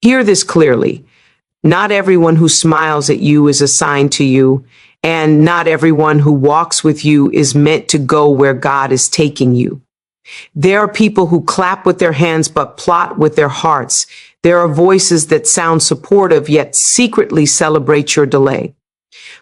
Hear this clearly. Not everyone who smiles at you is assigned to you, and not everyone who walks with you is meant to go where God is taking you. There are people who clap with their hands but plot with their hearts. There are voices that sound supportive yet secretly celebrate your delay.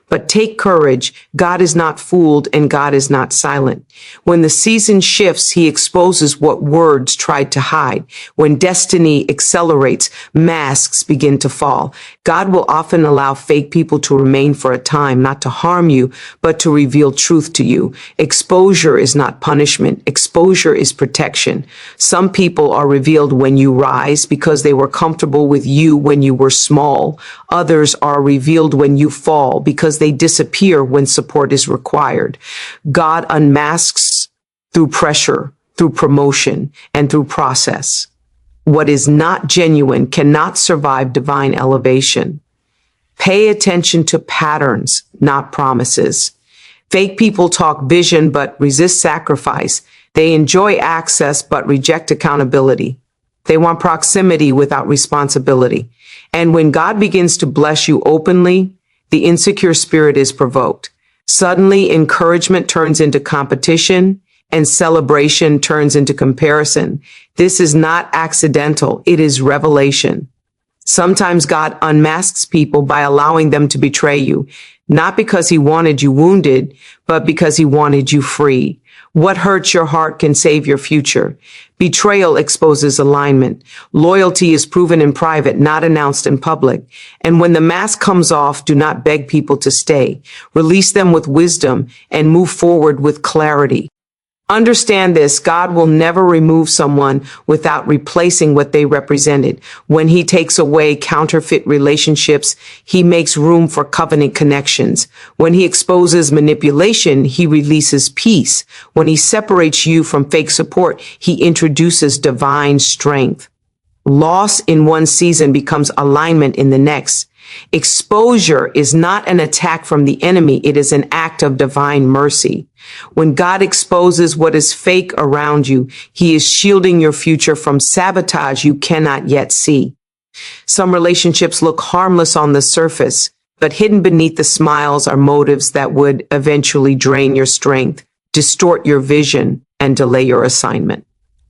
But take courage. God is not fooled and God is not silent. When the season shifts, he exposes what words tried to hide. When destiny accelerates, masks begin to fall. God will often allow fake people to remain for a time, not to harm you, but to reveal truth to you. Exposure is not punishment. Exposure is protection. Some people are revealed when you rise because they were comfortable with you when you were small. Others are revealed when you fall because they disappear when support is required. God unmasks through pressure, through promotion, and through process. What is not genuine cannot survive divine elevation. Pay attention to patterns, not promises. Fake people talk vision but resist sacrifice. They enjoy access but reject accountability. They want proximity without responsibility. And when God begins to bless you openly, the insecure spirit is provoked. Suddenly, encouragement turns into competition and celebration turns into comparison. This is not accidental. It is revelation. Sometimes God unmasks people by allowing them to betray you, not because he wanted you wounded, but because he wanted you free. What hurts your heart can save your future. Betrayal exposes alignment. Loyalty is proven in private, not announced in public. And when the mask comes off, do not beg people to stay. Release them with wisdom and move forward with clarity. Understand this, God will never remove someone without replacing what they represented. When he takes away counterfeit relationships, he makes room for covenant connections. When he exposes manipulation, he releases peace. When he separates you from fake support, he introduces divine strength. Loss in one season becomes alignment in the next. Exposure is not an attack from the enemy. It is an act of divine mercy. When God exposes what is fake around you, he is shielding your future from sabotage you cannot yet see. Some relationships look harmless on the surface, but hidden beneath the smiles are motives that would eventually drain your strength, distort your vision, and delay your assignment.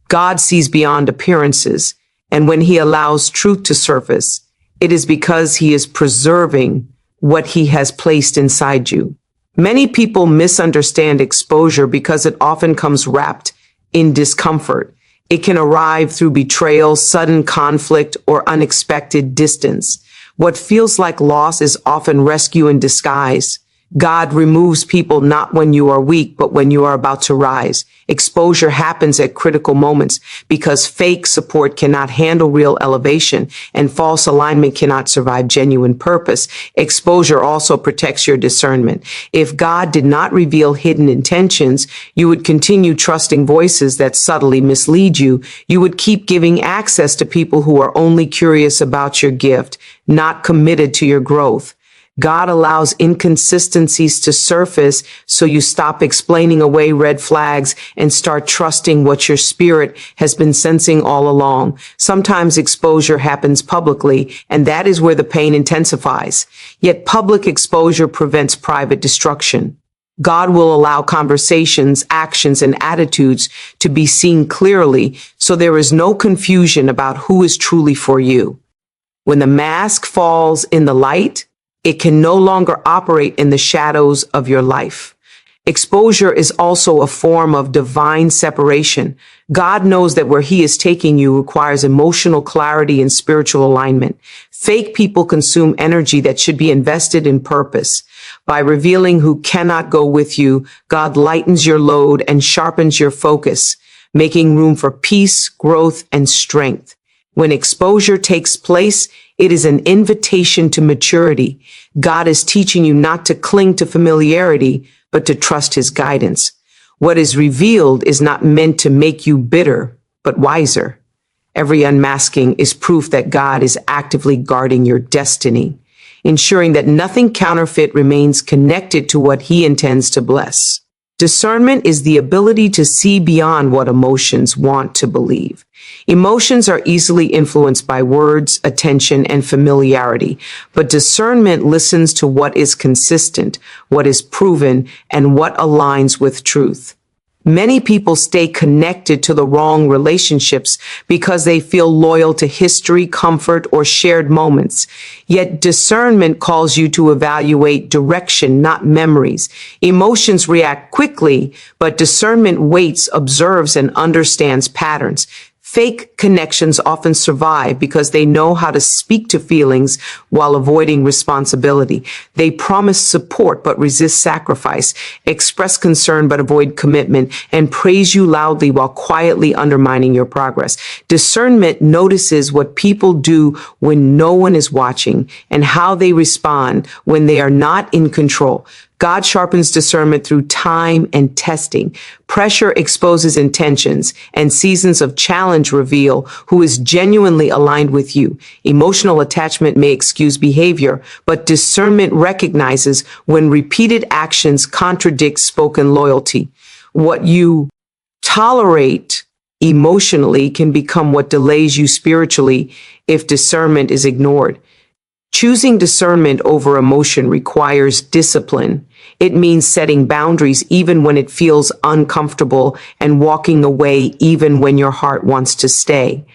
God sees beyond appearances, and when he allows truth to surface, it is because he is preserving what he has placed inside you. Many people misunderstand exposure because it often comes wrapped in discomfort. It can arrive through betrayal, sudden conflict, or unexpected distance. What feels like loss is often rescue in disguise. God removes people not when you are weak, but when you are about to rise. Exposure happens at critical moments because fake support cannot handle real elevation and false alignment cannot survive genuine purpose. Exposure also protects your discernment. If God did not reveal hidden intentions, you would continue trusting voices that subtly mislead you. You would keep giving access to people who are only curious about your gift, not committed to your growth. God allows inconsistencies to surface so you stop explaining away red flags and start trusting what your spirit has been sensing all along. Sometimes exposure happens publicly, and that is where the pain intensifies. Yet public exposure prevents private destruction. God will allow conversations, actions, and attitudes to be seen clearly so there is no confusion about who is truly for you. When the mask falls in the light, it can no longer operate in the shadows of your life. Exposure is also a form of divine separation. God knows that where he is taking you requires emotional clarity and spiritual alignment. Fake people consume energy that should be invested in purpose. By revealing who cannot go with you, God lightens your load and sharpens your focus, making room for peace, growth, and strength. When exposure takes place, it is an invitation to maturity. God is teaching you not to cling to familiarity, but to trust his guidance. What is revealed is not meant to make you bitter, but wiser. Every unmasking is proof that God is actively guarding your destiny, ensuring that nothing counterfeit remains connected to what he intends to bless. Discernment is the ability to see beyond what emotions want to believe. Emotions are easily influenced by words, attention, and familiarity, but discernment listens to what is consistent, what is proven, and what aligns with truth. Many people stay connected to the wrong relationships because they feel loyal to history, comfort, or shared moments. Yet discernment calls you to evaluate direction, not memories. Emotions react quickly, but discernment waits, observes, and understands patterns. Fake connections often survive because they know how to speak to feelings while avoiding responsibility. They promise support but resist sacrifice, express concern but avoid commitment, and praise you loudly while quietly undermining your progress. Discernment notices what people do when no one is watching and how they respond when they are not in control. God sharpens discernment through time and testing. Pressure exposes intentions, and seasons of challenge reveal who is genuinely aligned with you. Emotional attachment may excuse behavior, but discernment recognizes when repeated actions contradict spoken loyalty. What you tolerate emotionally can become what delays you spiritually if discernment is ignored. Choosing discernment over emotion requires discipline. It means setting boundaries even when it feels uncomfortable and walking away even when your heart wants to stay.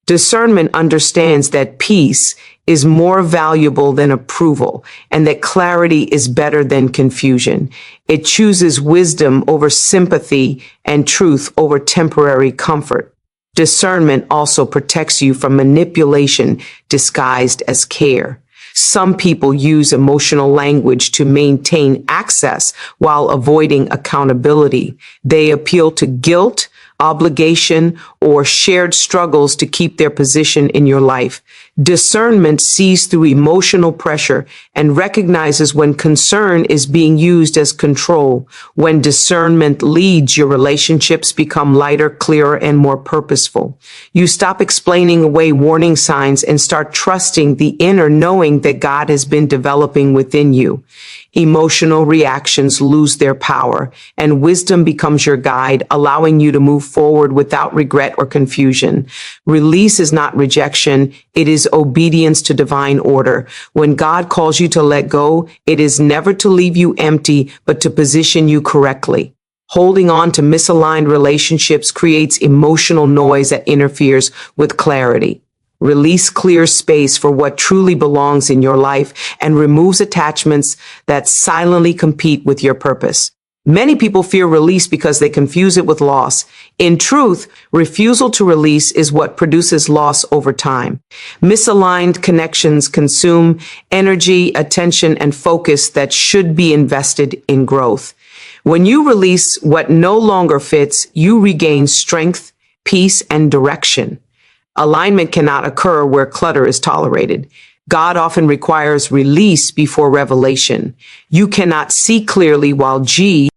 Discernment understands that peace is more valuable than approval and that clarity is better than confusion. It chooses wisdom over sympathy and truth over temporary comfort. Discernment also protects you from manipulation disguised as care. Some people use emotional language to maintain access while avoiding accountability. They appeal to guilt, obligation, or shared struggles to keep their position in your life. Discernment sees through emotional pressure and recognizes when concern is being used as control. When discernment leads, your relationships become lighter, clearer, and more purposeful. You stop explaining away warning signs and start trusting the inner knowing that God has been developing within you. Emotional reactions lose their power, and wisdom becomes your guide, allowing you to move forward without regret or confusion. Release is not rejection, it is obedience to divine order. When God calls you to let go, it is never to leave you empty, but to position you correctly. Holding on to misaligned relationships creates emotional noise that interferes with clarity. Release clears space for what truly belongs in your life and removes attachments that silently compete with your purpose. Many people fear release because they confuse it with loss. In truth, refusal to release is what produces loss over time. Misaligned connections consume energy, attention, and focus that should be invested in growth. When you release what no longer fits, you regain strength, peace, and direction. Alignment cannot occur where clutter is tolerated. God often requires release before revelation. You cannot see clearly while G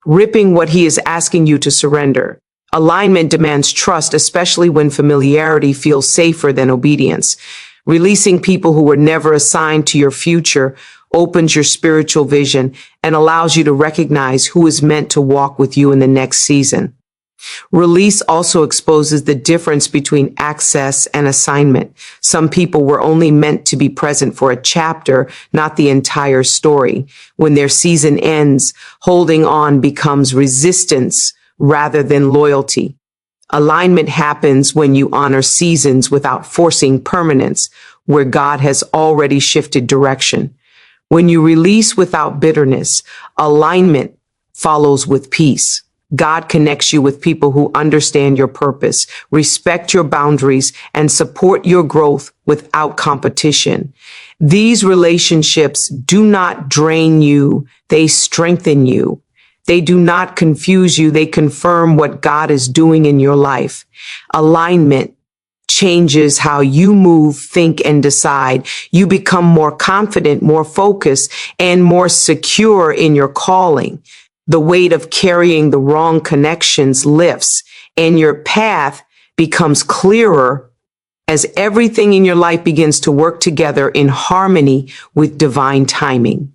ripping what he is asking you to surrender. Alignment demands trust, especially when familiarity feels safer than obedience. Releasing people who were never assigned to your future opens your spiritual vision and allows you to recognize who is meant to walk with you in the next season. Release also exposes the difference between access and assignment. Some people were only meant to be present for a chapter, not the entire story. When their season ends, holding on becomes resistance rather than loyalty. Alignment happens when you honor seasons without forcing permanence, where God has already shifted direction. When you release without bitterness, alignment follows with peace. God connects you with people who understand your purpose, respect your boundaries, and support your growth without competition. These relationships do not drain you, they strengthen you. They do not confuse you, they confirm what God is doing in your life. Alignment changes how you move, think, and decide. You become more confident, more focused, and more secure in your calling. The weight of carrying the wrong connections lifts, and your path becomes clearer as everything in your life begins to work together in harmony with divine timing.